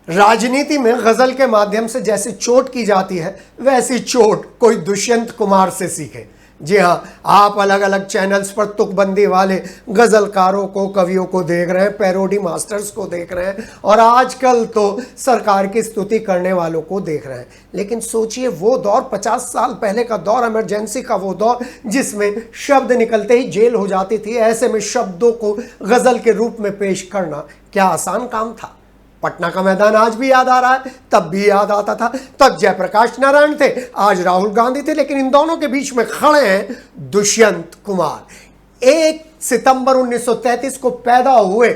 राजनीति में गजल के माध्यम से जैसी चोट की जाती है वैसी चोट कोई दुष्यंत कुमार से सीखे। जी हाँ, आप अलग अलग चैनल्स पर तुकबंदी वाले गजलकारों को, कवियों को देख रहे हैं, पैरोडी मास्टर्स को देख रहे हैं और आजकल तो सरकार की स्तुति करने वालों को देख रहे हैं। लेकिन सोचिए, वो दौर 50 साल पहले का दौर, इमरजेंसी का वो दौर जिसमें शब्द निकलते ही जेल हो जाती थी। ऐसे में शब्दों को गजल के रूप में पेश करना क्या आसान काम था? पटना का मैदान आज भी याद आ रहा है, तब भी याद आता था। तब जयप्रकाश नारायण थे, आज राहुल गांधी थे, लेकिन इन दोनों के बीच में खड़े हैं दुष्यंत कुमार। 1 सितंबर 1933 को पैदा हुए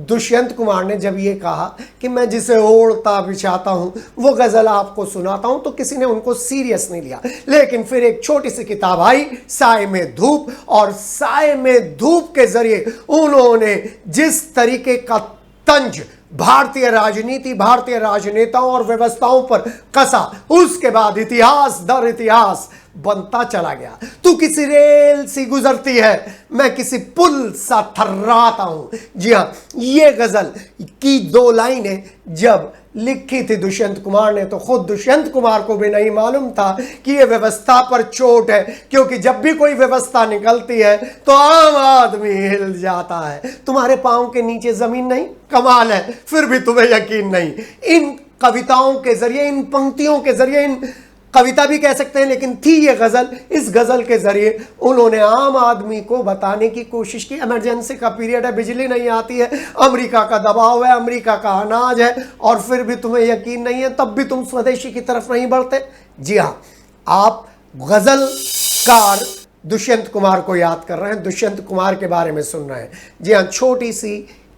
दुष्यंत कुमार ने जब ये कहा कि मैं जिसे ओढ़ता बिछाता हूं वो गजल आपको सुनाता हूं, तो किसी ने उनको सीरियस नहीं लिया। लेकिन फिर एक छोटी सी किताब आई, साए में धूप, और साए में धूप के जरिए उन्होंने जिस तरीके का तंज भारतीय राजनीति, भारतीय राजनेताओं और व्यवस्थाओं पर कसा, उसके बाद इतिहास दर इतिहास बनता चला गया। तू किसी रेल सी गुजरती है, मैं किसी पुल सा थर्राता हूं। जी हां, ये गजल की 2 लाइनें जब लिखी थी दुष्यंत कुमार ने, तो खुद दुष्यंत कुमार को भी नहीं मालूम था कि ये व्यवस्था पर चोट है, क्योंकि जब भी कोई व्यवस्था निकलती है तो आम आदमी हिल जाता है। तुम्हारे पांव के नीचे जमीन नहीं, कमाल है, फिर भी तुम्हें यकीन नहीं। इन कविताओं के जरिए, इन पंक्तियों के जरिए, इन कविता भी कह सकते हैं लेकिन थी ये गजल, इस गजल के जरिए उन्होंने आम आदमी को बताने की कोशिश की। इमरजेंसी का पीरियड है, बिजली नहीं आती है, अमेरिका का दबाव है, अमेरिका का अनाज है, और फिर भी तुम्हें यकीन नहीं है, तब भी तुम स्वदेशी की तरफ नहीं बढ़ते। जी हाँ, आप गजलकार दुष्यंत कुमार को याद कर रहे हैं, दुष्यंत कुमार के बारे में सुन रहे हैं। जी हाँ, छोटी सी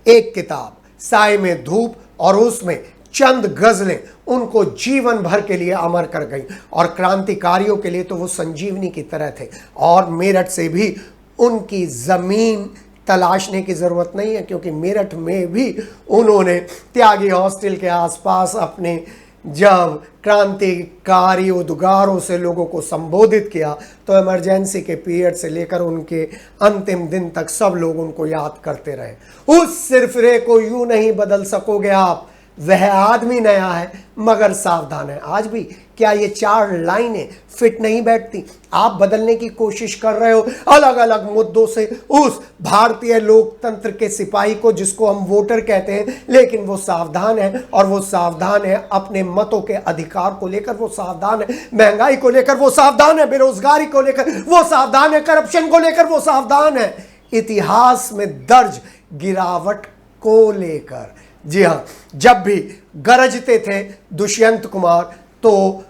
एक किताब साए में धूप, और उसमें चंद गजलें उनको जीवन भर के लिए अमर कर गई, और क्रांतिकारियों के लिए तो वो संजीवनी की तरह थे। और मेरठ से भी उनकी ज़मीन तलाशने की ज़रूरत नहीं है, क्योंकि मेरठ में भी उन्होंने त्यागी हॉस्टल के आसपास अपने जब क्रांतिकारी उद्गारों से लोगों को संबोधित किया, तो इमरजेंसी के पीरियड से लेकर उनके अंतिम दिन तक सब लोग उनको याद करते रहे। उस सिरफिरे को यूं नहीं बदल सकोगे आप, वह आदमी नया है मगर सावधान है। आज भी क्या ये 4 लाइनें फिट नहीं बैठती? आप बदलने की कोशिश कर रहे हो अलग अलग मुद्दों से उस भारतीय लोकतंत्र के सिपाही को, जिसको हम वोटर कहते हैं, लेकिन वो सावधान है, और वो सावधान है अपने मतों के अधिकार को लेकर, वो सावधान है महंगाई को लेकर, वो सावधान है बेरोजगारी को लेकर, वो सावधान है करप्शन को लेकर, वो सावधान है इतिहास में दर्ज गिरावट को लेकर। जी हाँ, जब भी गरजते थे दुष्यंत कुमार तो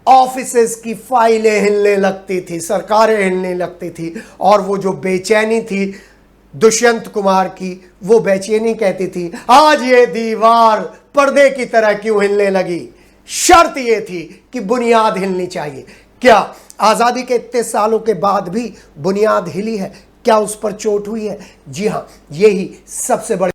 ऑफिसेस की फाइलें हिलने लगती थी, सरकारें हिलने लगती थी, और वो जो बेचैनी थी दुष्यंत कुमार की, वो बेचैनी कहती थी, आज ये दीवार पर्दे की तरह क्यों हिलने लगी? शर्त ये थी कि बुनियाद हिलनी चाहिए। क्या आज़ादी के इतने सालों के बाद भी बुनियाद हिली है? क्या उस पर चोट हुई है? जी हाँ, यही सबसे बड़ी